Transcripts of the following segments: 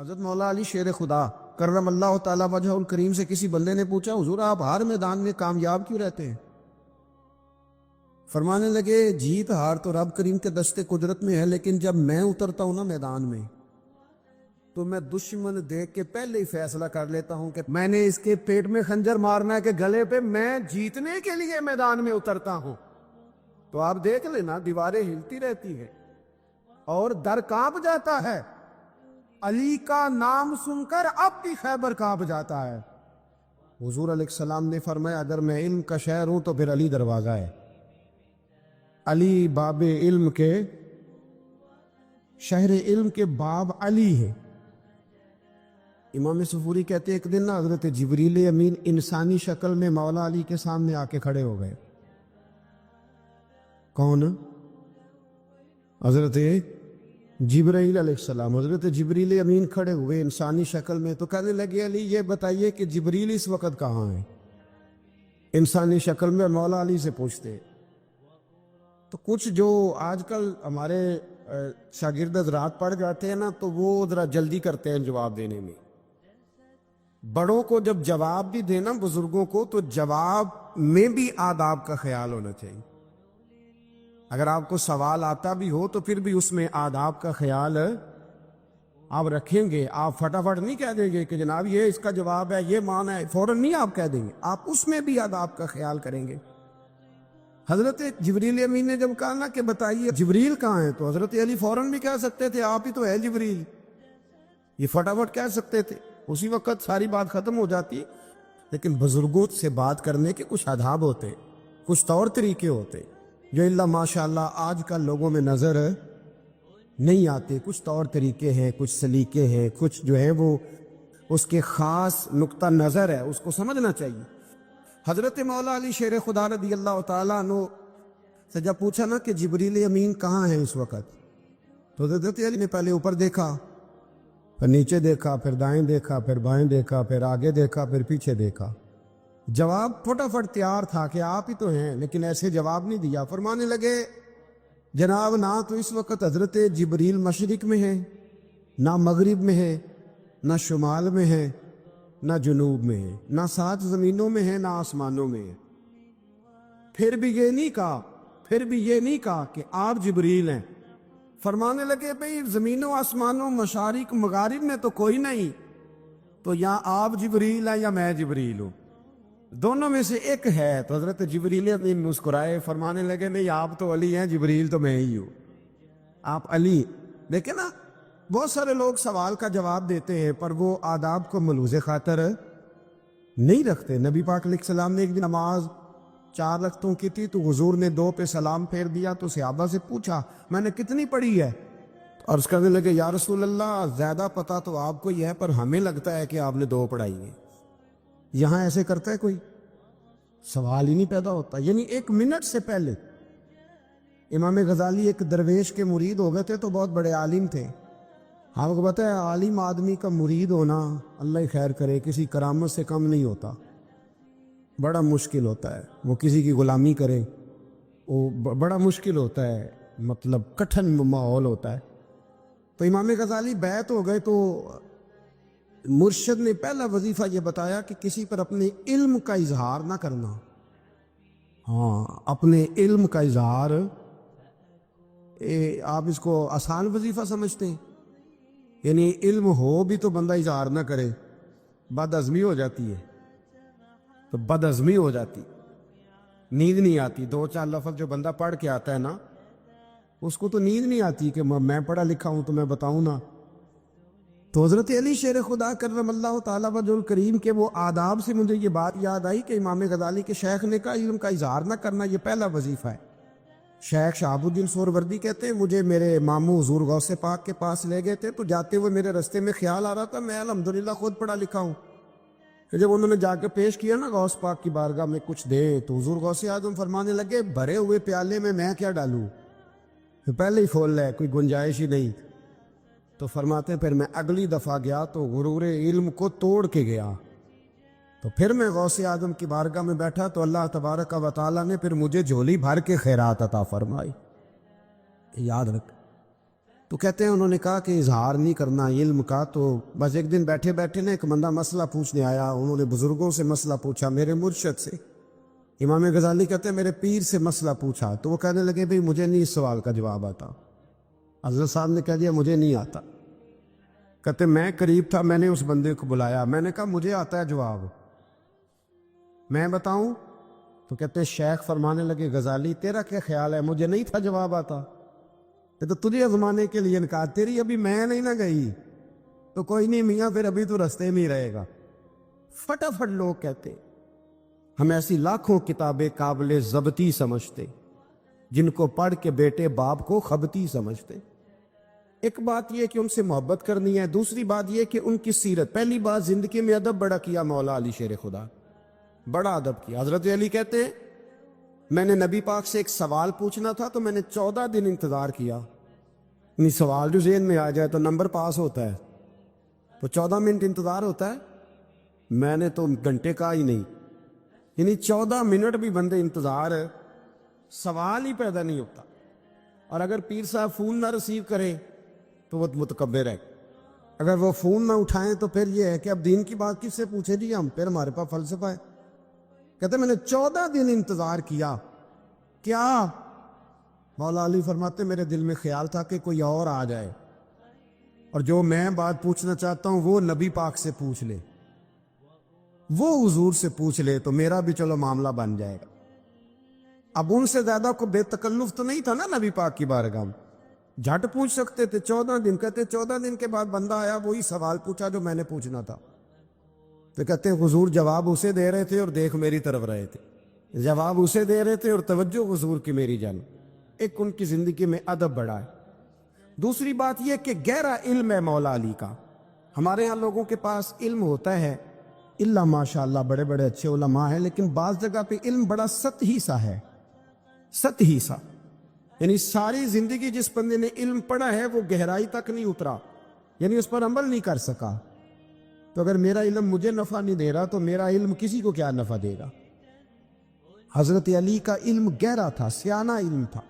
حضرت مولا علی شیر خدا کرم اللہ تعالیٰ وجہ الکریم سے کسی بندے نے پوچھا حضور آپ ہر میدان میں کامیاب کیوں رہتے ہیں؟ فرمانے لگے جیت ہار تو رب کریم کے دستے قدرت میں ہے، لیکن جب میں اترتا ہوں نا میدان میں تو میں دشمن دیکھ کے پہلے ہی فیصلہ کر لیتا ہوں کہ میں نے اس کے پیٹ میں خنجر مارنا ہے کہ گلے پہ، میں جیتنے کے لیے میدان میں اترتا ہوں۔ تو آپ دیکھ لینا دیواریں ہلتی رہتی ہیں اور در کانپ جاتا ہے، علی کا نام سن کر اب بھی خیبر کانپ جاتا ہے۔ حضور علیہ السلام نے فرمایا اگر میں علم کا شہر ہوں تو پھر علی دروازہ ہے، علی باب علم کے، شہر علم کے باب علی ہے۔ امام صفوری کہتے ہیں ایک دن نا حضرت جبریل امین انسانی شکل میں مولا علی کے سامنے آ کے کھڑے ہو گئے۔ کون؟ حضرت جبرائیل علیہ السلام۔ حضرت جبریل امین کھڑے ہوئے انسانی شکل میں، تو کہنے لگے علی یہ بتائیے کہ جبریل اس وقت کہاں ہے؟ انسانی شکل میں مولا علی سے پوچھتے۔ تو کچھ جو آج کل ہمارے شاگرد حضرات پڑھ جاتے ہیں نا تو وہ ذرا جلدی کرتے ہیں جواب دینے میں۔ بڑوں کو جب جواب بھی دینا بزرگوں کو تو جواب میں بھی آداب کا خیال ہونا چاہیے۔ اگر آپ کو سوال آتا بھی ہو تو پھر بھی اس میں آداب کا خیال آپ رکھیں گے۔ آپ فٹافٹ نہیں کہہ دیں گے کہ جناب یہ اس کا جواب ہے، یہ معنی ہے، فوراً نہیں آپ کہہ دیں گے، آپ اس میں بھی آداب کا خیال کریں گے۔ حضرت جبریل امین نے جب کہا نا کہ بتائیے جبریل کہاں ہے، تو حضرت علی فوراً بھی کہہ سکتے تھے آپ ہی تو ہے جبریل، یہ فٹافٹ کہہ سکتے تھے، اسی وقت ساری بات ختم ہو جاتی۔ لیکن بزرگوں سے بات کرنے کے کچھ آداب ہوتے، کچھ طور طریقے ہوتے جو اللہ ماشاءاللہ آج کل لوگوں میں نظر نہیں آتے۔ کچھ طور طریقے ہیں، کچھ سلیقے ہیں، کچھ جو ہے وہ اس کے خاص نقطہ نظر ہے، اس کو سمجھنا چاہیے۔ حضرت مولا علی شیر خدا رضی اللہ تعالیٰ عنہ سے جب پوچھا نا کہ جبریل امین کہاں ہے اس وقت، تو حضرت علی نے پہلے اوپر دیکھا، پھر نیچے دیکھا، پھر دائیں دیکھا، پھر بائیں دیکھا، پھر آگے دیکھا، پھر پیچھے دیکھا۔ جواب فٹافٹ تیار تھا کہ آپ ہی تو ہیں، لیکن ایسے جواب نہیں دیا۔ فرمانے لگے جناب نہ تو اس وقت حضرت جبریل مشرق میں ہے، نہ مغرب میں ہے، نہ شمال میں ہے، نہ جنوب میں ہے، نہ 7 زمینوں میں ہے، نہ آسمانوں میں ہے۔ پھر بھی یہ نہیں کہا کہ آپ جبریل ہیں۔ فرمانے لگے بھئی زمینوں آسمانوں مشارق مغارب میں تو کوئی نہیں، تو یا آپ جبریل ہیں یا میں جبریل ہوں، دونوں میں سے ایک ہے۔ تو حضرت جبریل امین مسکرائے، فرمانے لگے نہیں آپ تو علی ہیں، جبریل تو میں ہی ہوں، آپ علی۔ دیکھیں نا بہت سارے لوگ سوال کا جواب دیتے ہیں پر وہ آداب کو ملوز خاطر نہیں رکھتے۔ نبی پاک علیہ السلام نے ایک دن نماز 4 رکعتوں کی تھی تو حضور نے 2 پہ سلام پھیر دیا، تو صحابہ سے پوچھا میں نے کتنی پڑھی ہے؟ عرض کرنے لگے یا رسول اللہ زیادہ پتہ تو آپ کو یہ ہے پر ہمیں لگتا ہے کہ آپ نے 2 پڑھائی ہیں۔ یہاں ایسے کرتا ہے کوئی؟ سوال ہی نہیں پیدا ہوتا۔ یعنی 1 منٹ سے پہلے امام غزالی ایک درویش کے مرید ہو گئے تھے تو بہت بڑے عالم تھے۔ آپ کو پتہ ہے عالم آدمی کا مرید ہونا اللہ ہی خیر کرے کسی کرامت سے کم نہیں ہوتا، بڑا مشکل ہوتا ہے۔ وہ کسی کی غلامی کرے وہ بڑا مشکل ہوتا ہے، مطلب کٹھن ماحول ہوتا ہے۔ تو امام غزالی بیعت ہو گئے تو مرشد نے پہلا وظیفہ یہ بتایا کہ کسی پر اپنے علم کا اظہار نہ کرنا۔ ہاں اپنے علم کا اظہار، آپ اس کو آسان وظیفہ سمجھتے ہیں؟ یعنی علم ہو بھی تو بندہ اظہار نہ کرے، بد عزمی ہو جاتی ہے، تو بد عزمی ہو جاتی، نیند نہیں آتی۔ 2-4 لفظ جو بندہ پڑھ کے آتا ہے نا اس کو تو نیند نہیں آتی کہ میں پڑھا لکھا ہوں تو میں بتاؤں نا۔ تو حضرت علی شیر خدا کرم اللہ تعالیٰ وجہ الکریم کے وہ آداب سے مجھے یہ بات یاد آئی کہ امام غزالی کے شیخ نے کہا علم کا اظہار نہ کرنا یہ پہلا وظیفہ ہے۔ شیخ شہاب الدین سہروردی کہتے ہیں مجھے میرے ماموں حضور غوث پاک کے پاس لے گئے تھے تو جاتے ہوئے میرے رستے میں خیال آ رہا تھا میں الحمدللہ خود پڑھا لکھا ہوں۔ جب انہوں نے جا کے پیش کیا نا غوث پاک کی بارگاہ میں کچھ دے تو حضور غوث اعظم فرمانے لگے بھرے ہوئے پیالے میں کیا ڈالوں، پہلے ہی کھول ہے، کوئی گنجائش ہی نہیں۔ تو فرماتے ہیں پھر میں اگلی دفعہ گیا تو غرور علم کو توڑ کے گیا، تو پھر میں غوث اعظم کی بارگاہ میں بیٹھا تو اللہ تبارک و تعالیٰ نے پھر مجھے جھولی بھر کے خیرات عطا فرمائی۔ یاد رکھ تو کہتے ہیں انہوں نے کہا کہ اظہار نہیں کرنا علم کا. تو بس ایک دن بیٹھے بیٹھے نا ایک بندہ مسئلہ پوچھنے آیا. انہوں نے بزرگوں سے مسئلہ پوچھا, میرے مرشد سے. امام غزالی کہتے ہیں میرے پیر سے مسئلہ پوچھا. تو وہ کہنے لگے بھئی مجھے نہیں اس سوال کا جواب آتا. حضرت صاحب نے کہہ دیا مجھے نہیں آتا. کہتے میں قریب تھا, میں نے اس بندے کو بلایا, میں نے کہا مجھے آتا ہے جواب, میں بتاؤں؟ تو کہتے ہیں شیخ فرمانے لگے غزالی تیرا کیا خیال ہے, مجھے نہیں تھا جواب آتا. تو تجھے آزمانے کے لیے کہا, تیری ابھی میں نہیں نہ گئی تو کوئی نہیں میاں, پھر ابھی تو رستے میں ہی رہے گا. فٹافٹ لوگ کہتے ہم ایسی لاکھوں کتابیں قابل ضبطی سمجھتے جن کو پڑھ کے بیٹے باپ کو خبتی سمجھتے. ایک بات یہ کہ ان سے محبت کرنی ہے, دوسری بات یہ کہ ان کی سیرت. پہلی بات زندگی میں ادب بڑا کیا مولا علی شیر خدا, بڑا ادب کیا. حضرت علی کہتے ہیں میں نے نبی پاک سے ایک سوال پوچھنا تھا تو میں نے 14 دن انتظار کیا. یعنی سوال جو ذہن میں آ جائے تو نمبر پاس ہوتا ہے, تو 14 منٹ انتظار ہوتا ہے. میں نے تو گھنٹے کا ہی نہیں, یعنی 14 منٹ بھی بندے انتظار, سوال ہی پیدا نہیں ہوتا. اور اگر پیر صاحب فون نہ ریسیو کرے تو وہ متکبر ہے, اگر وہ فون نہ اٹھائیں تو پھر یہ ہے کہ اب دین کی بات کس سے پوچھے جی ہم, پھر ہمارے پاس فلسفہ ہے. کہتے میں نے 14 دن انتظار کیا. کیا؟ مولا علی فرماتے میرے دل میں خیال تھا کہ کوئی اور آ جائے اور جو میں بات پوچھنا چاہتا ہوں وہ نبی پاک سے پوچھ لے, وہ حضور سے پوچھ لے تو میرا بھی چلو معاملہ بن جائے گا. اب ان سے زیادہ کو بے تکلف تو نہیں تھا نا نبی پاک کی بارگاہ میں, جھٹ پوچھ سکتے تھے. 14 دن کہتے 14 دن کے بعد بندہ آیا, وہی سوال پوچھا جو میں نے پوچھنا تھا. تو کہتے حضور جواب اسے دے رہے تھے اور دیکھ میری طرف رہے تھے, جواب اسے دے رہے تھے اور توجہ حضور کی میری جانب. ایک ان کی زندگی میں ادب بڑا ہے. دوسری بات یہ کہ گہرا علم ہے مولا علی کا. ہمارے ہاں لوگوں کے پاس علم ہوتا ہے, اللہ ماشاءاللہ بڑے بڑے اچھے علماء ہیں, لیکن بعض جگہ پہ علم بڑا سطحی سا ہے, سطحی سا. یعنی ساری زندگی جس بندے نے علم پڑھا ہے وہ گہرائی تک نہیں اترا, یعنی اس پر عمل نہیں کر سکا. تو اگر میرا علم مجھے نفع نہیں دے رہا تو میرا علم کسی کو کیا نفع دے گا. حضرت علی کا علم گہرا تھا, سیانہ علم تھا,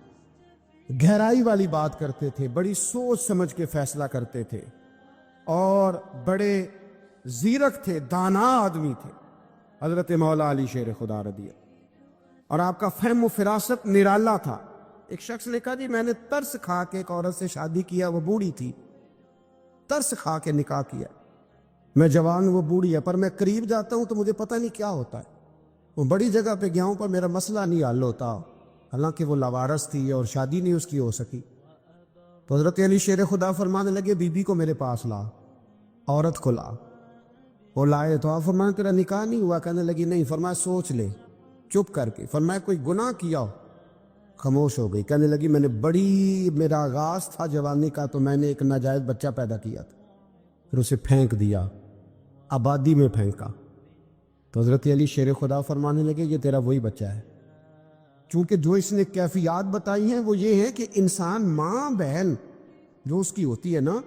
گہرائی والی بات کرتے تھے, بڑی سوچ سمجھ کے فیصلہ کرتے تھے اور بڑے زیرک تھے, دانا آدمی تھے حضرت مولا علی شیر خدا رضی اللہ. اور آپ کا فہم و فراست نرالا تھا. ایک شخص نے کہا جی میں نے ترس کھا کے ایک عورت سے شادی کیا, وہ بوڑھی تھی, ترس کھا کے نکاح کیا. میں جوان, وہ بوڑھی ہے, پر میں قریب جاتا ہوں تو مجھے پتہ نہیں کیا ہوتا ہے. وہ بڑی جگہ پہ گیا ہوں پر میرا مسئلہ نہیں حل ہوتا, حالانکہ وہ لاوارث تھی اور شادی نہیں اس کی ہو سکی. تو حضرت علی شیر خدا فرمانے لگے بی بی کو میرے پاس لا, عورت کو لا. وہ لائے تو آپ فرمانے تیرا نکاح نہیں ہوا؟ کہنے لگی نہیں. فرمایا سوچ لے, چپ کر کے. فرمایا کوئی گناہ کیا ہو؟ خاموش ہو گئی. کہنے لگی میں نے میرا آغاز تھا جوانی کا تو میں نے ایک ناجائز بچہ پیدا کیا تھا, پھر اسے پھینک دیا, آبادی میں پھینکا. تو حضرت علی شیر خدا فرمانے لگے یہ تیرا وہی بچہ ہے. چونکہ جو اس نے کیفیات بتائی ہیں وہ یہ ہے کہ انسان ماں بہن جو اس کی ہوتی ہے نا,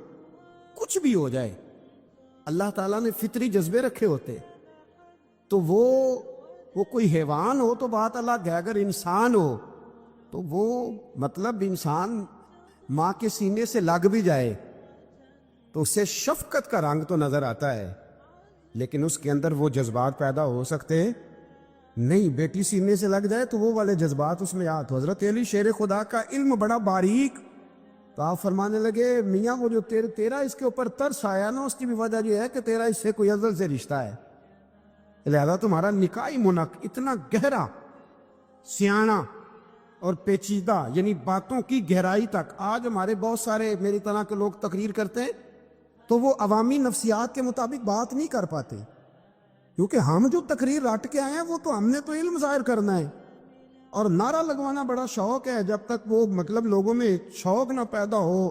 کچھ بھی ہو جائے, اللہ تعالیٰ نے فطری جذبے رکھے ہوتے, تو وہ کوئی حیوان ہو تو بات الگ ہے, اگر انسان ہو تو وہ مطلب انسان ماں کے سینے سے لگ بھی جائے تو اس سے شفقت کا رنگ تو نظر آتا ہے, لیکن اس کے اندر وہ جذبات پیدا ہو سکتے ہیں نہیں. بیٹی سینے سے لگ جائے تو وہ والے جذبات اس میں آتے. حضرت علی شیر خدا کا علم بڑا باریک. تو آپ فرمانے لگے میاں وہ جو تیرا اس کے اوپر ترس آیا نا, اس کی بھی وجہ یہ ہے کہ تیرا اس سے کوئی ازل سے رشتہ ہے, لہذا تمہارا نکاحی منق اتنا گہرا, سیاںہ اور پیچیدہ, یعنی باتوں کی گہرائی تک. آج ہمارے بہت سارے میری طرح کے لوگ تقریر کرتے ہیں تو وہ عوامی نفسیات کے مطابق بات نہیں کر پاتے, کیونکہ ہم جو تقریر رٹ کے آئے ہیں وہ تو ہم نے تو علم ظاہر کرنا ہے, اور نعرہ لگوانا بڑا شوق ہے. جب تک وہ مطلب لوگوں میں شوق نہ پیدا ہو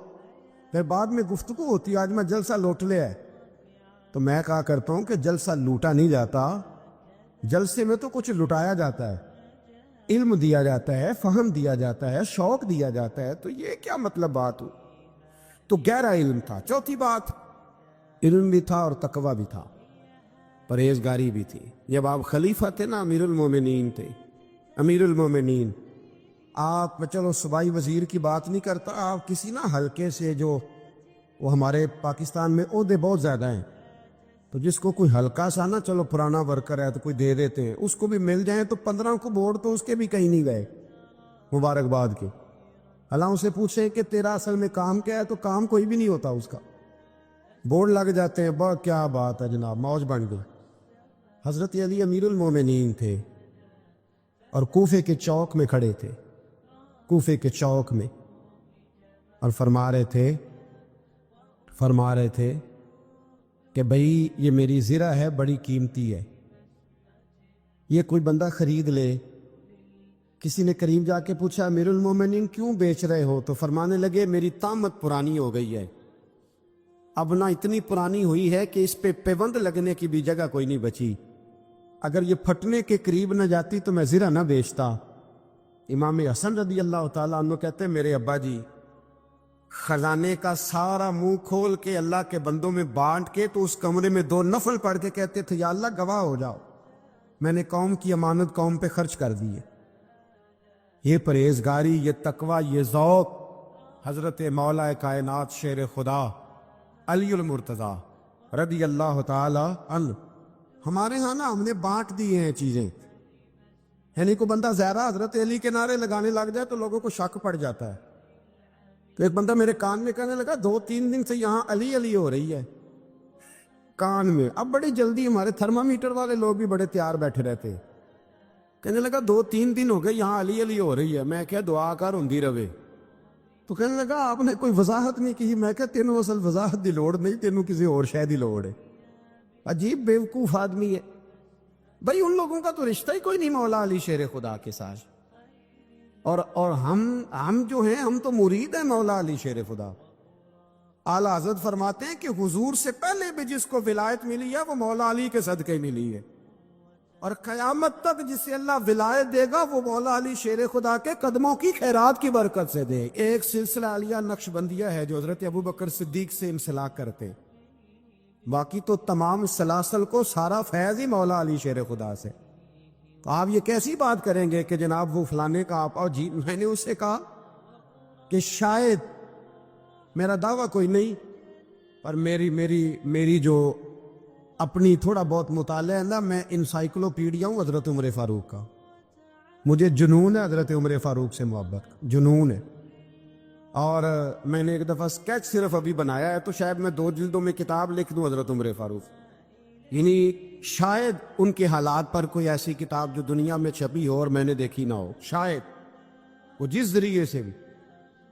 پھر بعد میں گفتگو ہوتی ہے آج میں جلسہ لوٹ لے ہے. تو میں کہا کرتا ہوں کہ جلسہ لوٹا نہیں جاتا, جلسے میں تو کچھ لٹایا جاتا ہے, علم دیا جاتا ہے, فہم دیا جاتا ہے, شوق دیا جاتا ہے. تو یہ کیا مطلب بات ہو؟ تو گہرا علم تھا. چوتھی بات, علم بھی تھا اور تقوی بھی تھا, پرہیزگاری بھی تھی. جب آپ خلیفہ تھے نا, امیر المومنین تھے, امیر المومنین, آپ چلو صوبائی وزیر کی بات نہیں کرتا، آپ کسی نا حلقے سے جو وہ ہمارے پاکستان میں عہدے بہت زیادہ ہیں، تو جس کو کوئی ہلکا سا نا چلو پرانا ورکر ہے تو کوئی دے دیتے ہیں، اس کو بھی مل جائیں تو 15 کو ووٹ تو اس کے بھی کہیں نہیں گئے مبارکباد کے۔ اللہ سے پوچھیں کہ تیرا اصل میں کام کیا ہے، تو کام کوئی بھی نہیں ہوتا اس کا، بورڈ لگ جاتے ہیں، بہت کیا بات ہے جناب، موج بن گئی۔ حضرت علی امیر المومنین تھے اور کوفے کے چوک میں کھڑے تھے، کوفے کے چوک میں، اور فرما رہے تھے کہ بھئی یہ میری زرہ ہے، بڑی قیمتی ہے، یہ کوئی بندہ خرید لے۔ کسی نے قریب جا کے پوچھا امیر المومنین کیوں بیچ رہے ہو؟ تو فرمانے لگے میری طامت پرانی ہو گئی ہے، اب نہ اتنی پرانی ہوئی ہے کہ اس پہ پیوند لگنے کی بھی جگہ کوئی نہیں بچی، اگر یہ پھٹنے کے قریب نہ جاتی تو میں زرہ نہ بیچتا۔ امام حسن رضی اللہ تعالیٰ عنہ کہتے ہیں میرے ابا جی خزانے کا سارا منہ کھول کے اللہ کے بندوں میں بانٹ کے تو اس کمرے میں 2 نفل پڑھ کے کہتے تھے یا اللہ گواہ ہو جاؤ، میں نے قوم کی امانت قوم پہ خرچ کر دی ہے۔ یہ پرہیزگاری، یہ تقوی، یہ ذوق حضرت مولا کائنات شیر خدا علی المرتضیٰ رضی اللہ تعالی عنہ ہمارے ہاں نا ہم نے بانٹ دیے ہیں چیزیں، یعنی کوئی بندہ زہرا حضرت علی کے نعرے لگانے لگ جائے تو لوگوں کو شک پڑ جاتا ہے۔ تو ایک بندہ میرے کان میں کہنے لگا 2-3 دن سے یہاں علی علی ہو رہی ہے کان میں، اب بڑی جلدی ہمارے تھرمامیٹر والے لوگ بھی بڑے تیار بیٹھے رہتے، کہنے لگا 2-3 دن ہو گئے یہاں علی علی ہو رہی ہے، میں کہا دعا کر ہوندی رہے۔ تو کہنے لگا آپ نے کوئی وضاحت نہیں کی، میں کہا تینوں اصل وضاحت دی لوڑ نہیں، تینوں کسی اور شے دی لوڑ ہے۔ عجیب بیوقوف آدمی ہے بھائی، ان لوگوں کا تو رشتہ ہی کوئی نہیں مولا علی شیر خدا کے ساتھ، اور ہم جو ہیں ہم تو مرید ہیں مولا علی شیر خدا۔ اعلیٰ حضرت فرماتے ہیں کہ حضور سے پہلے بھی جس کو ولایت ملی ہے وہ مولا علی کے صدقے ملی ہے، اور قیامت تک جسے اللہ ولایت دے گا وہ مولا علی شیر خدا کے قدموں کی خیرات کی برکت سے دے۔ ایک سلسلہ علیہ نقشبندیہ ہے جو حضرت ابوبکر صدیق سے انسلاک کرتے، باقی تو تمام سلاسل کو سارا فیض ہی مولا علی شیر خدا سے۔ تو آپ یہ کیسی بات کریں گے کہ جناب وہ فلانے کا آپ، اور جی میں نے اس سے کہا کہ شاید میرا دعویٰ کوئی نہیں، پر میری جو اپنی تھوڑا بہت مطالعہ ہے نا، میں انسائکلوپیڈیا ہوں حضرت عمر فاروق کا، مجھے جنون ہے حضرت عمر فاروق سے محبت، جنون ہے۔ اور میں نے ایک دفعہ سکیچ صرف ابھی بنایا ہے، تو شاید میں 2 جلدوں میں کتاب لکھ دوں حضرت عمر فاروق، یعنی شاید ان کے حالات پر کوئی ایسی کتاب جو دنیا میں چھپی ہو اور میں نے دیکھی نہ ہو، شاید وہ جس ذریعے سے بھی۔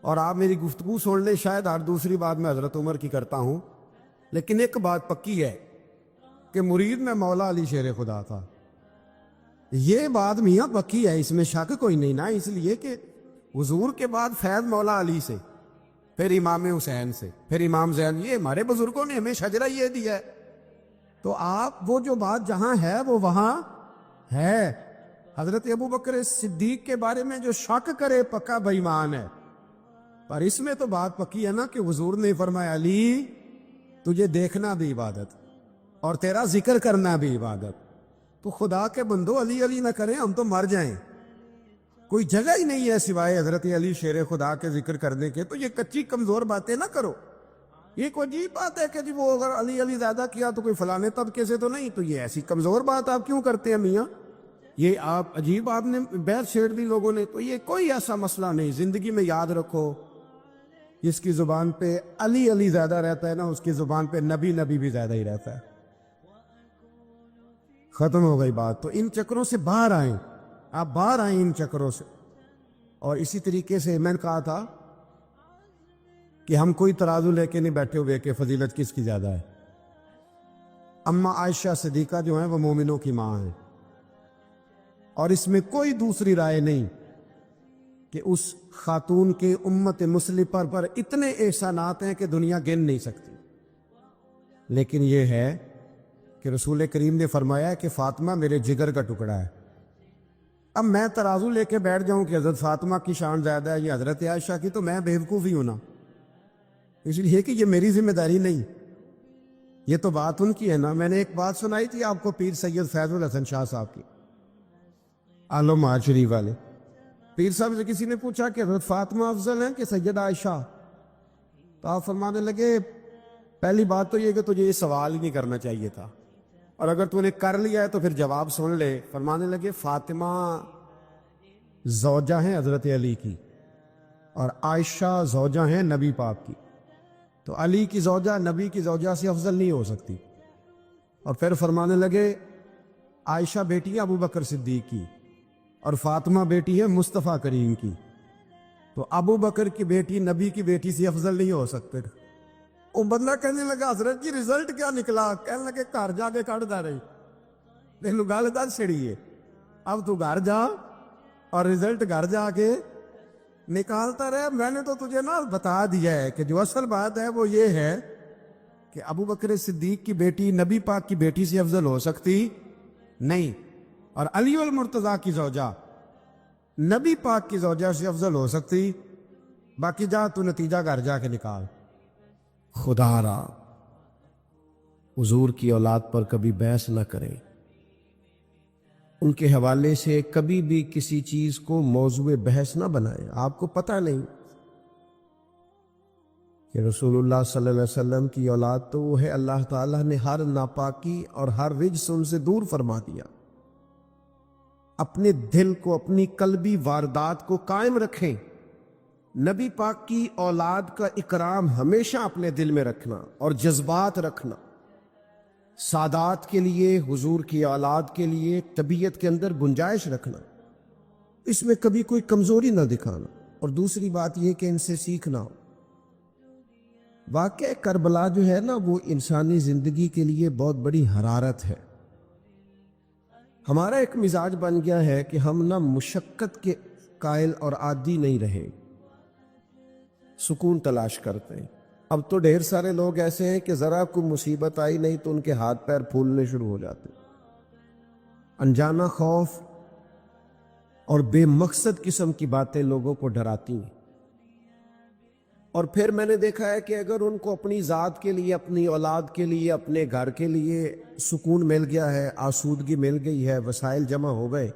اور آپ میری گفتگو سن لیں، شاید ہر دوسری بات میں حضرت عمر کی کرتا ہوں، لیکن ایک بات پکی ہے کہ مرید میں مولا علی شیر خدا تھا، یہ بات میاں پکی ہے، اس میں شک کوئی نہیں نا، اس لیے کہ حضور کے بعد فیض مولا علی سے، پھر امام حسین سے، پھر امام زین، یہ ہمارے بزرگوں نے ہمیں شجرہ یہ دیا ہے۔ تو آپ وہ جو بات جہاں ہے وہ وہاں ہے۔ حضرت ابوبکر صدیق کے بارے میں جو شک کرے پکا بے ایمان ہے، پر اس میں تو بات پکی ہے نا کہ حضور نے فرمایا علی تجھے دیکھنا بھی عبادت اور تیرا ذکر کرنا بھی عبادت، تو خدا کے بندو علی علی نہ کریں، ہم تو مر جائیں، کوئی جگہ ہی نہیں ہے سوائے حضرت علی شیر خدا کے ذکر کرنے کے۔ تو یہ کچی کمزور باتیں نہ کرو، یہ کوئی عجیب بات ہے کہ جی وہ اگر علی علی زیادہ کیا تو کوئی فلانے طبقے سے تو نہیں، تو یہ ایسی کمزور بات آپ کیوں کرتے ہیں میاں؟ یہ آپ عجیب، آپ نے بحث چھیڑ دی لوگوں نے، تو یہ کوئی ایسا مسئلہ نہیں۔ زندگی میں یاد رکھو، جس کی زبان پہ علی علی زیادہ رہتا ہے نا، اس کی زبان پہ نبی نبی بھی زیادہ ہی رہتا ہے۔ ختم ہو گئی بات۔ تو ان چکروں سے باہر آئیں، آپ باہر آئیں ان چکروں سے۔ اور اسی طریقے سے میں نے کہا تھا کہ ہم کوئی ترازو لے کے نہیں بیٹھے ہوئے کہ فضیلت کس کی زیادہ ہے۔ اما عائشہ صدیقہ جو ہیں وہ مومنوں کی ماں ہیں، اور اس میں کوئی دوسری رائے نہیں کہ اس خاتون کے امت مسلمہ پر اتنے احسانات ہیں کہ دنیا گن نہیں سکتی، لیکن یہ ہے کہ رسول کریم نے فرمایا کہ فاطمہ میرے جگر کا ٹکڑا ہے۔ اب میں ترازو لے کے بیٹھ جاؤں کہ حضرت فاطمہ کی شان زیادہ ہے یا حضرت عائشہ کی، تو میں بیوقوف ہی ہوں نا، اس لیے کہ یہ میری ذمہ داری نہیں، یہ تو بات ان کی ہے نا۔ میں نے ایک بات سنائی تھی آپ کو پیر سید فیض الحسن شاہ صاحب کی، عالم شریف والے، پیر صاحب سے کسی نے پوچھا کہ حضرت فاطمہ افضل ہیں کہ سیدہ عائشہ؟ تو آپ فرمانے لگے پہلی بات تو یہ کہ تجھے یہ سوال ہی نہیں کرنا چاہیے تھا، اور اگر تو نے کر لیا ہے تو پھر جواب سن لے۔ فرمانے لگے فاطمہ زوجہ ہیں حضرت علی کی، اور عائشہ زوجہ ہیں نبی پاک کی، تو علی کی زوجہ نبی کی زوجہ سے افضل نہیں ہو سکتی۔ اور پھر فرمانے لگے عائشہ بیٹی ہے ابو بکر صدیق کی، اور فاطمہ بیٹی ہے مصطفیٰ کریم کی، تو ابو بکر کی بیٹی نبی کی بیٹی سے افضل نہیں ہو سکتے۔ وہ بندہ کہنے لگا حضرت جی رزلٹ کیا نکلا؟ کہنے لگے گھر جا کے کٹ دا رہی، تینو گل دس چھڑی ہے، اب تو گھر جا اور رزلٹ گھر جا کے نکالتا رہے۔ میں نے تو تجھے نا بتا دیا ہے کہ جو اصل بات ہے وہ یہ ہے کہ ابو بکر صدیق کی بیٹی نبی پاک کی بیٹی سے افضل ہو سکتی نہیں، اور علی المرتضیٰ کی زوجہ نبی پاک کی زوجہ سے افضل ہو سکتی۔ باقی جا تو نتیجہ گھر جا کے نکال۔ خدا را حضور کی اولاد پر کبھی بحث نہ کریں، ان کے حوالے سے کبھی بھی کسی چیز کو موضوع بحث نہ بنائیں۔ آپ کو پتہ نہیں کہ رسول اللہ صلی اللہ علیہ وسلم کی اولاد تو وہ ہے اللہ تعالیٰ نے ہر ناپاکی اور ہر رجس ان سے دور فرما دیا۔ اپنے دل کو، اپنی قلبی واردات کو قائم رکھیں۔ نبی پاک کی اولاد کا اکرام ہمیشہ اپنے دل میں رکھنا اور جذبات رکھنا، سادات کے لیے، حضور کی اولاد کے لیے طبیعت کے اندر گنجائش رکھنا، اس میں کبھی کوئی کمزوری نہ دکھانا، اور دوسری بات یہ کہ ان سے سیکھنا ہو۔ واقعہ کربلا جو ہے نا وہ انسانی زندگی کے لیے بہت بڑی حرارت ہے۔ ہمارا ایک مزاج بن گیا ہے کہ ہم نہ مشقت کے قائل اور عادی نہیں رہے، سکون تلاش کرتے ہیں۔ اب تو ڈھیر سارے لوگ ایسے ہیں کہ ذرا کوئی مصیبت آئی نہیں تو ان کے ہاتھ پیر پھولنے شروع ہو جاتے ہیں۔ انجانا خوف اور بے مقصد قسم کی باتیں لوگوں کو ڈراتی ہیں، اور پھر میں نے دیکھا ہے کہ اگر ان کو اپنی ذات کے لیے، اپنی اولاد کے لیے، اپنے گھر کے لیے سکون مل گیا ہے، آسودگی مل گئی ہے، وسائل جمع ہو گئے،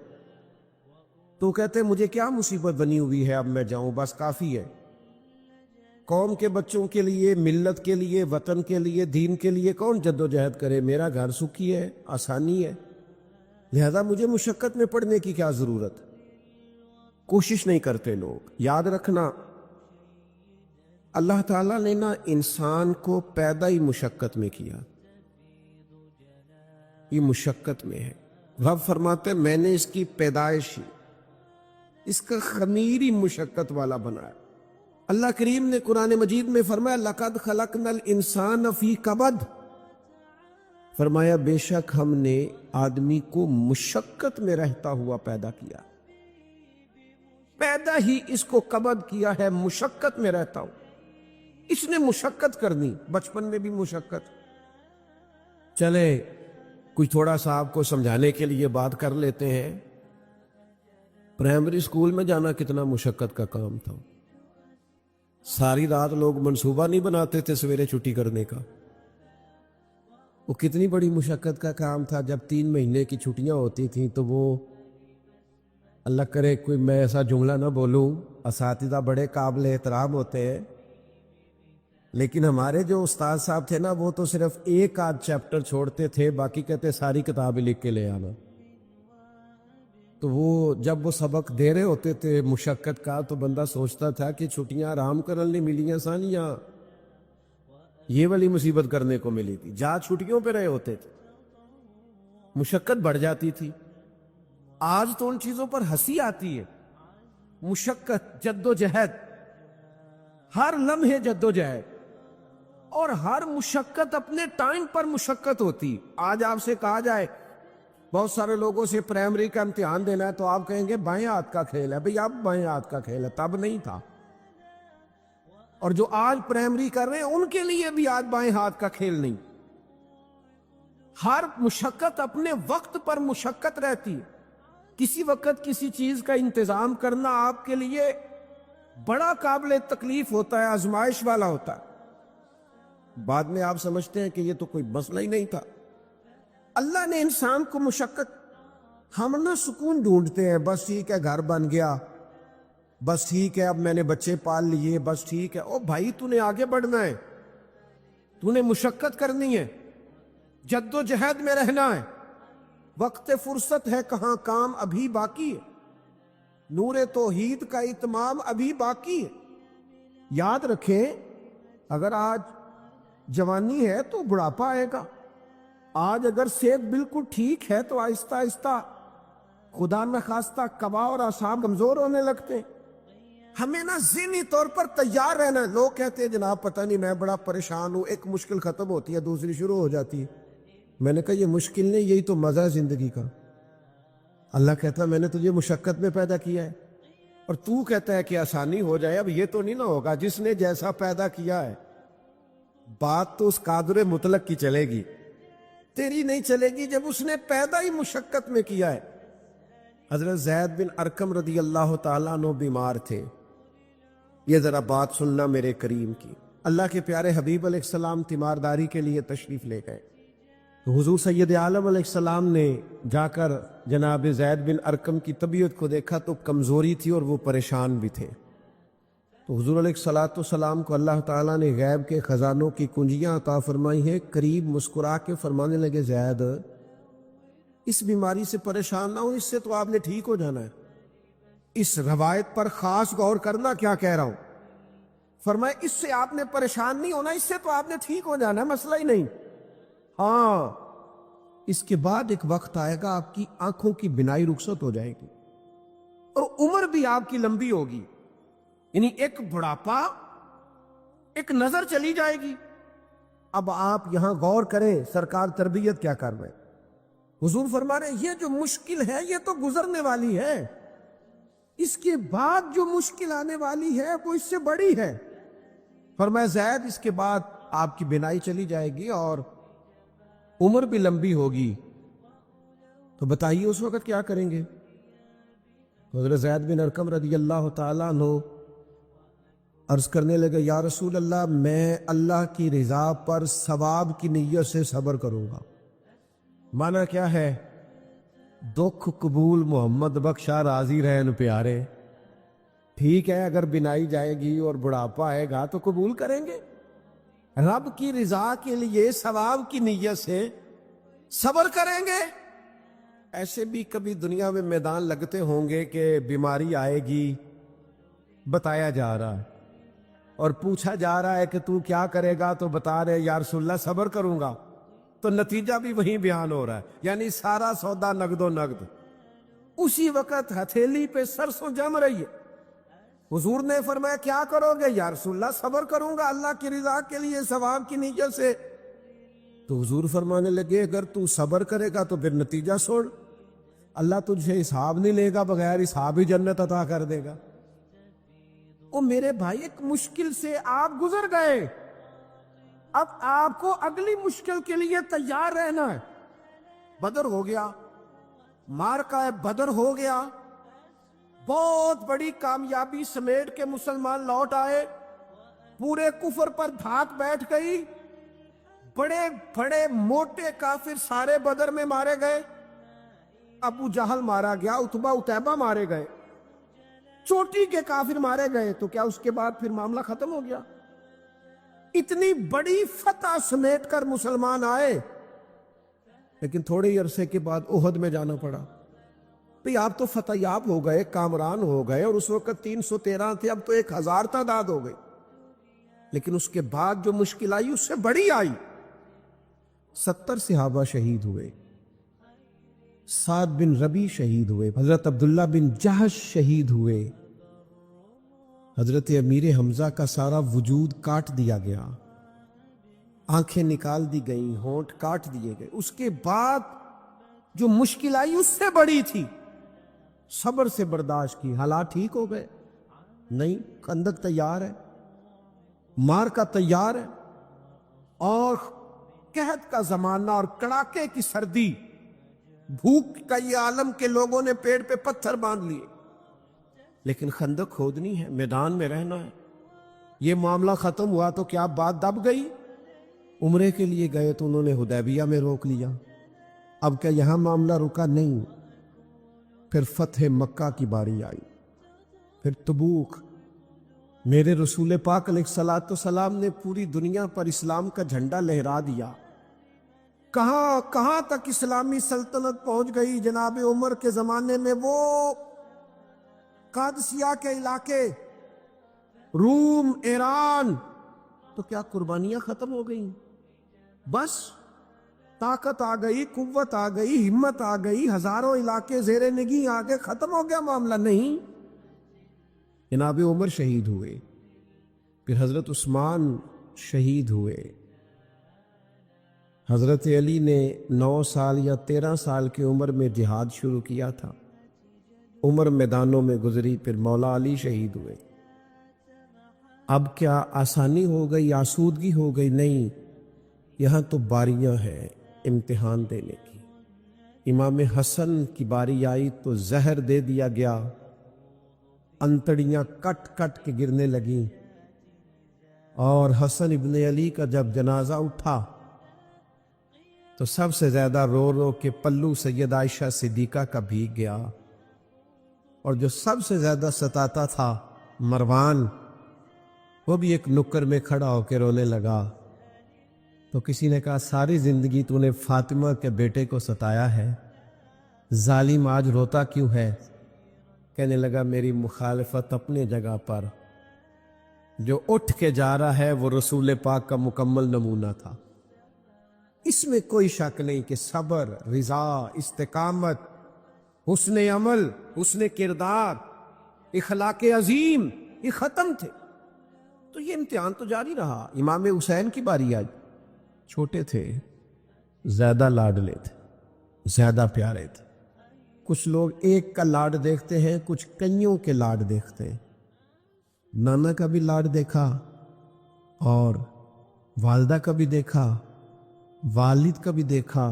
تو کہتے ہیں مجھے کیا مصیبت بنی ہوئی ہے، اب میں جاؤں، بس کافی ہے۔ قوم کے بچوں کے لیے، ملت کے لیے، وطن کے لیے، دین کے لیے کون جد و جہد کرے؟ میرا گھر سکھی ہے، آسانی ہے، لہذا مجھے مشقت میں پڑنے کی کیا ضرورت؟ کوشش نہیں کرتے لوگ۔ یاد رکھنا اللہ تعالیٰ نے نا انسان کو پیدا ہی مشقت میں کیا، یہ مشقت میں ہے۔ رب فرماتے میں نے اس کی پیدائش ہی، اس کا خمیر ہی مشقت والا بنایا۔ اللہ کریم نے قرآن مجید میں فرمایا لَقَدْ خَلَقْنَا الْإِنسَانَ فِي كَبَدٍ، فرمایا بے شک ہم نے آدمی کو مشقت میں رہتا ہوا پیدا کیا، پیدا ہی اس کو کبد کیا ہے، مشقت میں رہتا ہوں۔ اس نے مشقت کرنی، بچپن میں بھی مشقت۔ چلے کوئی تھوڑا سا آپ کو سمجھانے کے لیے بات کر لیتے ہیں۔ پرائمری سکول میں جانا کتنا مشقت کا کام تھا، ساری رات لوگ منصوبہ نہیں بناتے تھے سویرے چھٹی کرنے کا، وہ کتنی بڑی مشقت کا کام تھا۔ جب 3 مہینے کی چھٹیاں ہوتی تھیں تو وہ، اللہ کرے کوئی میں ایسا جملہ نہ بولوں، اساتذہ بڑے قابل احترام ہوتے ہیں، لیکن ہمارے جو استاد صاحب تھے نا وہ تو صرف ایک آدھ چیپٹر چھوڑتے تھے، باقی کہتے ساری کتابیں لکھ کے لے آنا۔ تو وہ جب وہ سبق دے رہے ہوتے تھے مشقت کا تو بندہ سوچتا تھا کہ چھٹیاں آرام کرنے ملیاں سانیاں یہ والی مصیبت کرنے کو ملی تھی، جا چھٹیوں پہ رہے ہوتے تھے، مشقت بڑھ جاتی تھی۔ آج تو ان چیزوں پر ہنسی آتی ہے، مشقت، جد و جہد، ہر لمحے جد و جہد، اور ہر مشقت اپنے ٹائم پر مشقت ہوتی۔ آج آپ سے کہا جائے بہت سارے لوگوں سے پرائمری کا امتحان دینا ہے تو آپ کہیں گے بائیں ہاتھ کا کھیل ہے، بھئی اب بائیں ہاتھ کا کھیل ہے، تب نہیں تھا۔ اور جو آج پرائمری کر رہے ہیں ان کے لیے بھی آج بائیں ہاتھ کا کھیل نہیں۔ ہر مشقت اپنے وقت پر مشقت رہتی ہے۔ کسی وقت کسی چیز کا انتظام کرنا آپ کے لیے بڑا قابل تکلیف ہوتا ہے، آزمائش والا ہوتا ہے، بعد میں آپ سمجھتے ہیں کہ یہ تو کوئی مسئلہ ہی نہیں تھا۔ اللہ نے انسان کو مشقت، ہم نہ سکون ڈھونڈتے ہیں، بس ٹھیک ہے گھر بن گیا، بس ٹھیک ہے اب میں نے بچے پال لیے، بس ٹھیک ہے۔ او بھائی تو نے آگے بڑھنا ہے، تو نے مشقت کرنی ہے، جد و جہد میں رہنا ہے، وقت فرصت ہے کہاں، کام ابھی باقی ہے، نور توحید کا اتمام ابھی باقی ہے۔ یاد رکھیں اگر آج جوانی ہے تو بڑھاپا آئے گا، آج اگر صحت بالکل ٹھیک ہے تو آہستہ آہستہ خدا نخواستہ قبا اور اعصاب کمزور ہونے لگتے ہیں۔ ہمیں نا ذہنی طور پر تیار رہنا ہے۔ لوگ کہتے ہیں جناب پتہ نہیں میں بڑا پریشان ہوں، ایک مشکل ختم ہوتی ہے دوسری شروع ہو جاتی ہے۔ میں نے کہا یہ مشکل نہیں، یہی تو مزہ ہے زندگی کا۔ اللہ کہتا ہے میں نے تجھے مشقت میں پیدا کیا ہے، اور تو کہتا ہے کہ آسانی ہو جائے۔ اب یہ تو نہیں نہ ہوگا، جس نے جیسا پیدا کیا ہے بات تو اس قادر مطلق کی چلے گی، تیری نہیں چلے گی جب اس نے پیدا ہی مشقت میں کیا ہے۔ حضرت زید بن ارقم رضی اللہ تعالیٰ عنہ بیمار تھے، یہ ذرا بات سننا میرے کریم کی۔ اللہ کے پیارے حبیب علیہ السلام تیمارداری کے لیے تشریف لے گئے، تو حضور سید عالم علیہ السلام نے جا کر جناب زید بن ارقم کی طبیعت کو دیکھا تو کمزوری تھی اور وہ پریشان بھی تھے۔ تو حضور علیہ السلام کو اللہ تعالیٰ نے غیب کے خزانوں کی کنجیاں عطا فرمائی ہیں۔ قریب مسکرا کے فرمانے لگے زید اس بیماری سے پریشان نہ ہو، اس سے تو آپ نے ٹھیک ہو جانا ہے۔ اس روایت پر خاص غور کرنا کیا کہہ رہا ہوں۔ فرمایا اس سے آپ نے پریشان نہیں ہونا، اس سے تو آپ نے ٹھیک ہو جانا ہے، مسئلہ ہی نہیں۔ ہاں اس کے بعد ایک وقت آئے گا آپ کی آنکھوں کی بینائی رخصت ہو جائے گی اور عمر بھی آپ کی لمبی ہوگی، یعنی ایک بڑھاپا، ایک نظر چلی جائے گی۔ اب آپ یہاں غور کریں سرکار تربیت کیا کر رہے ہیں۔ حضور فرما رہے ہیں یہ جو مشکل ہے یہ تو گزرنے والی ہے، اس کے بعد جو مشکل آنے والی ہے وہ اس سے بڑی ہے۔ فرمایا زید اس کے بعد آپ کی بینائی چلی جائے گی اور عمر بھی لمبی ہوگی، تو بتائیے اس وقت کیا کریں گے۔ حضرت زید بن ارقم رضی اللہ تعالیٰ عنہ عرض کرنے لگے یا رسول اللہ میں اللہ کی رضا پر ثواب کی نیت سے صبر کروں گا۔ معنی کیا ہے؟ دکھ قبول محمد بخشا راضی رہن پیارے۔ ٹھیک ہے اگر بینائی جائے گی اور بڑھاپا آئے گا تو قبول کریں گے، رب کی رضا کے لیے ثواب کی نیت سے صبر کریں گے۔ ایسے بھی کبھی دنیا میں میدان لگتے ہوں گے کہ بیماری آئے گی، بتایا جا رہا ہے اور پوچھا جا رہا ہے کہ تو کیا کرے گا، تو بتا رہے یا رسول اللہ صبر کروں گا، تو نتیجہ بھی وہیں بیان ہو رہا ہے، یعنی سارا سودا نقد و نقد۔ اسی وقت ہتھیلی پہ سرسوں جم رہی ہے۔ حضور نے فرمایا کیا کرو گے؟ یا رسول اللہ صبر کروں گا اللہ کی رضا کے لیے ثواب کی نیت سے۔ تو حضور فرمانے لگے اگر تو صبر کرے گا تو پھر نتیجہ سن، اللہ تجھے حساب نہیں لے گا، بغیر حساب ہی جنت عطا کر دے گا۔ او میرے بھائی ایک مشکل سے آپ گزر گئے، اب آپ کو اگلی مشکل کے لیے تیار رہنا ہے۔ بدر ہو گیا، معرکہ بدر ہو گیا، بہت بڑی کامیابی سمیٹ کے مسلمان لوٹ آئے، پورے کفر پر دھاک بیٹھ گئی، بڑے بڑے موٹے کافر سارے بدر میں مارے گئے، ابو جہل مارا گیا، عتبہ عتیبہ مارے گئے، چوٹی کے کافر مارے گئے، تو کیا اس کے بعد پھر معاملہ ختم ہو گیا؟ اتنی بڑی فتح سمیٹ کر مسلمان آئے، لیکن تھوڑے ہی عرصے کے بعد احد میں جانا پڑا۔ بھئی آپ تو فتح یاب ہو گئے، کامران ہو گئے، اور اس وقت 313 تھے، اب تو 1000 تعداد ہو گئی، لیکن اس کے بعد جو مشکل آئی اس سے بڑی آئی۔ 70 صحابہ شہید ہوئے، سعد بن ربی شہید ہوئے، حضرت عبداللہ بن جہش شہید ہوئے، حضرت امیر حمزہ کا سارا وجود کاٹ دیا گیا، آنکھیں نکال دی گئیں، ہونٹ کاٹ دیے گئے۔ اس کے بعد جو مشکل آئی اس سے بڑی تھی، صبر سے برداشت کی، حالات ٹھیک ہو گئے، نہیں خندق تیار ہے، معرکہ تیار ہے، اور قحط کا زمانہ اور کڑاکے کی سردی، بھوک کا یہ عالم کے لوگوں نے پیڑ پہ پتھر باندھ لیے، لیکن خندق کھودنی ہے، میدان میں رہنا ہے۔ یہ معاملہ ختم ہوا تو کیا بات دب گئی؟ عمرے کے لیے گئے تو انہوں نے حدیبیہ میں روک لیا، اب کیا یہاں معاملہ رکا؟ نہیں، پھر فتح مکہ کی باری آئی، پھر تبوک، میرے رسول پاک علیہ السلام نے پوری دنیا پر اسلام کا جھنڈا لہرا دیا. کہاں کہاں تک اسلامی سلطنت پہنچ گئی جناب عمر کے زمانے میں. وہ قادسیہ کے علاقے، روم، ایران، تو کیا قربانیاں ختم ہو گئیں؟ بس طاقت آ گئی، قوت آ گئی، ہمت آ گئی، ہزاروں علاقے زیر نگیں آ گئے، ختم ہو گیا معاملہ؟ نہیں. جناب عمر شہید ہوئے، پھر حضرت عثمان شہید ہوئے. حضرت علی نے 9 سال یا 13 سال کی عمر میں جہاد شروع کیا تھا. عمر میدانوں میں گزری، پھر مولا علی شہید ہوئے. اب کیا آسانی ہو گئی، آسودگی ہو گئی؟ نہیں، یہاں تو باریاں ہیں امتحان دینے کی. امام حسن کی باری آئی تو زہر دے دیا گیا، انتڑیاں کٹ کٹ کے گرنے لگیں. اور حسن ابن علی کا جب جنازہ اٹھا تو سب سے زیادہ رو رو کے پلو سید عائشہ صدیقہ کا بھیگ گیا. اور جو سب سے زیادہ ستاتا تھا مروان، وہ بھی ایک نکر میں کھڑا ہو کے رونے لگا. تو کسی نے کہا ساری زندگی تو نے فاطمہ کے بیٹے کو ستایا ہے، ظالم آج روتا کیوں ہے؟ کہنے لگا میری مخالفت اپنے جگہ پر، جو اٹھ کے جا رہا ہے وہ رسول پاک کا مکمل نمونہ تھا. اس میں کوئی شک نہیں کہ صبر، رضا، استقامت، حسن عمل، حسن کردار، اخلاق عظیم یہ ختم تھے. تو یہ امتحان تو جاری رہا. امام حسین کی باری آئی، چھوٹے تھے، زیادہ لاڈلے تھے، زیادہ پیارے تھے. کچھ لوگ ایک کا لاڈ دیکھتے ہیں، کچھ کئیوں کے لاڈ دیکھتے ہیں. نانا کا بھی لاڈ دیکھا، اور والدہ کا بھی دیکھا، والد کا بھی دیکھا،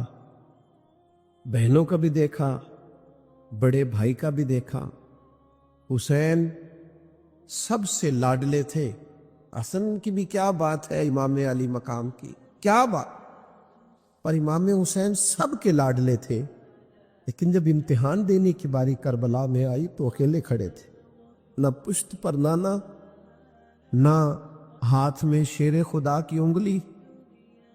بہنوں کا بھی دیکھا، بڑے بھائی کا بھی دیکھا. حسین سب سے لاڈلے تھے. حسن کی بھی کیا بات ہے، امام علی مقام کی کیا بات، پر امام حسین سب کے لاڈلے تھے. لیکن جب امتحان دینے کی باری کربلا میں آئی تو اکیلے کھڑے تھے. نہ پشت پر نانا، نہ ہاتھ میں شیر خدا کی انگلی،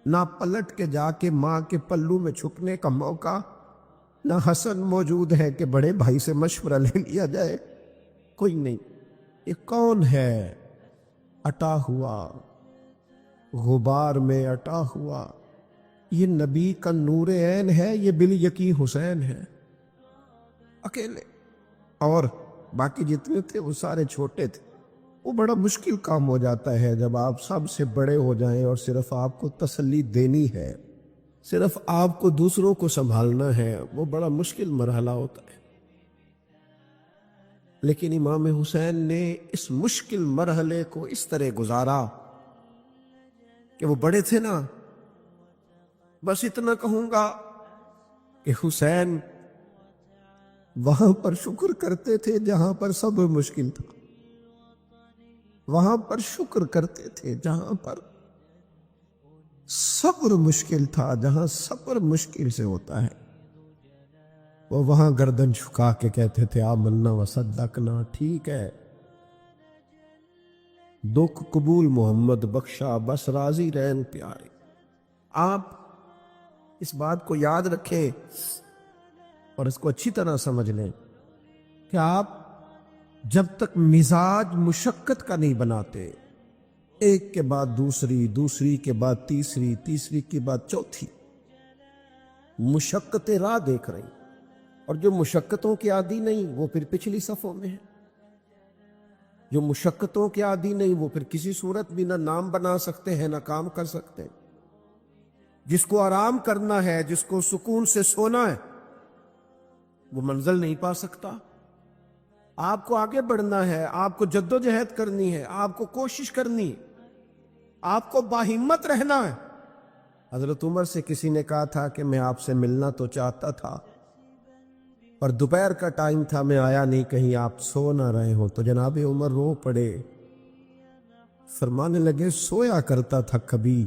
نہ پلٹ کے جا کے ماں کے پلو میں چھپنے کا موقع، نہ حسن موجود ہے کہ بڑے بھائی سے مشورہ لے لیا جائے. کوئی نہیں. یہ کون ہے اٹا ہوا، غبار میں اٹا ہوا؟ یہ نبی کا نور عین ہے، یہ بالیقین حسین ہے اکیلے. اور باقی جتنے تھے وہ سارے چھوٹے تھے. وہ بڑا مشکل کام ہو جاتا ہے جب آپ سب سے بڑے ہو جائیں اور صرف آپ کو تسلی دینی ہے، صرف آپ کو دوسروں کو سنبھالنا ہے. وہ بڑا مشکل مرحلہ ہوتا ہے. لیکن امام حسین نے اس مشکل مرحلے کو اس طرح گزارا کہ وہ بڑے تھے نا. بس اتنا کہوں گا کہ حسین وہاں پر شکر کرتے تھے جہاں پر صبر مشکل تھا، وہاں پر شکر کرتے تھے جہاں پر صبر مشکل تھا. جہاں صبر مشکل سے ہوتا ہے وہ وہاں گردن جھکا کے کہتے تھے آمنا وصدقنا. ٹھیک ہے، دکھ قبول محمد بخشا، بس راضی رہن پیارے. آپ اس بات کو یاد رکھیں اور اس کو اچھی طرح سمجھ لیں کہ آپ جب تک مزاج مشقت کا نہیں بناتے، ایک کے بعد دوسری، دوسری کے بعد تیسری، تیسری کے بعد چوتھی مشقتیں راہ دیکھ رہی، اور جو مشقتوں کے عادی نہیں وہ پھر پچھلی صفوں میں ہے. جو مشقتوں کے عادی نہیں وہ پھر کسی صورت بھی نہ نام بنا سکتے ہیں نہ کام کر سکتے. جس کو آرام کرنا ہے، جس کو سکون سے سونا ہے، وہ منزل نہیں پا سکتا. آپ کو آگے بڑھنا ہے، آپ کو جد و جہد کرنی ہے، آپ کو کوشش کرنی ہے، آپ کو باہمت رہنا ہے. حضرت عمر سے کسی نے کہا تھا کہ میں آپ سے ملنا تو چاہتا تھا پر دوپہر کا ٹائم تھا، میں آیا نہیں، کہیں آپ سو نہ رہے ہو. تو جناب عمر رو پڑے، فرمانے لگے سویا کرتا تھا کبھی،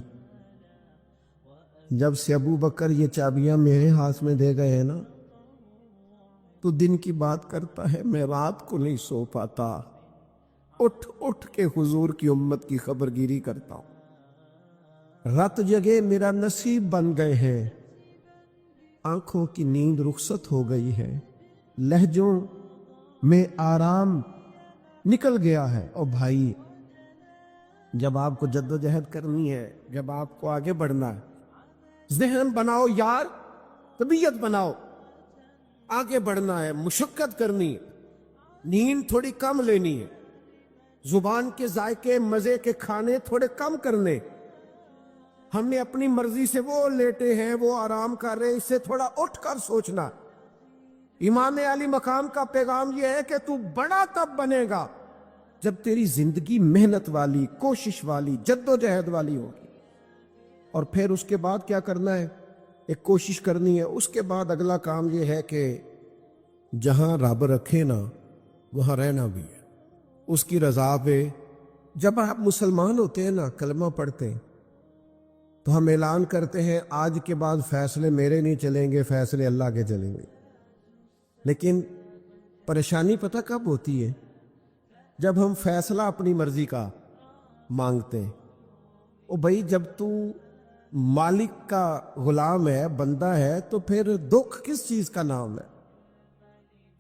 جب سے ابو بکر یہ چابیاں میرے ہاتھ میں دے گئے ہیں نا تو دن کی بات کرتا ہے، میں رات کو نہیں سو پاتا. اٹھ اٹھ کے حضور کی امت کی خبر گیری کرتا ہوں۔ رت جگے میرا نصیب بن گئے ہیں، آنکھوں کی نیند رخصت ہو گئی ہے، لہجوں میں آرام نکل گیا ہے۔ اور بھائی، جب آپ کو جد و جہد کرنی ہے، جب آپ کو آگے بڑھنا ہے، ذہن بناؤ یار، طبیعت بناؤ، آگے بڑھنا ہے، مشقت کرنی ہے، نیند تھوڑی کم لینی ہے، زبان کے ذائقے مزے کے کھانے تھوڑے کم کرنے۔ ہم نے اپنی مرضی سے وہ لیٹے ہیں، وہ آرام کر رہے، اس سے تھوڑا اٹھ کر سوچنا۔ امام علی مقام کا پیغام یہ ہے کہ تو بڑا تب بنے گا جب تیری زندگی محنت والی، کوشش والی، جد و جہد والی ہوگی۔ اور پھر اس کے بعد کیا کرنا ہے؟ ایک کوشش کرنی ہے۔ اس کے بعد اگلا کام یہ ہے کہ جہاں رب رکھے نا وہاں رہنا بھی ہے، اس کی رضا پہ۔ جب آپ مسلمان ہوتے ہیں نا، کلمہ پڑھتے ہیں، تو ہم اعلان کرتے ہیں آج کے بعد فیصلے میرے نہیں چلیں گے، فیصلے اللہ کے چلیں گے۔ لیکن پریشانی پتہ کب ہوتی ہے؟ جب ہم فیصلہ اپنی مرضی کا مانگتے ہیں۔ او بھائی، جب تو مالک کا غلام ہے، بندہ ہے، تو پھر دکھ کس چیز کا نام ہے؟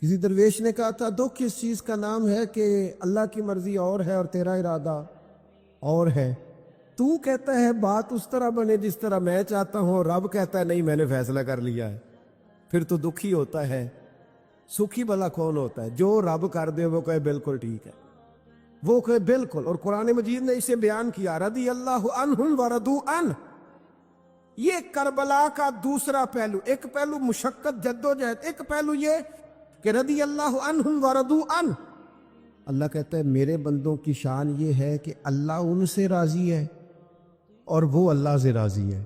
کسی درویش نے کہا تھا دکھ کس چیز کا نام ہے کہ اللہ کی مرضی اور ہے اور تیرا ارادہ اور ہے۔ تو کہتا ہے بات اس طرح بنے جس طرح میں چاہتا ہوں، رب کہتا ہے نہیں، میں نے فیصلہ کر لیا ہے۔ پھر تو دکھی ہوتا ہے۔ سکھی بھلا کون ہوتا ہے؟ جو رب کر دے وہ کہے بالکل ٹھیک ہے، وہ کہے بالکل۔ اور قرآن مجید نے اسے بیان کیا، رضی اللہ عنہم ورضوا عنہ۔ یہ کربلا کا دوسرا پہلو، ایک پہلو مشقت جد و جہد، ایک پہلو یہ کہ رضی اللہ عنہم ورضوا عنہ۔ اللہ کہتا ہے میرے بندوں کی شان یہ ہے کہ اللہ ان سے راضی ہے اور وہ اللہ سے راضی ہے۔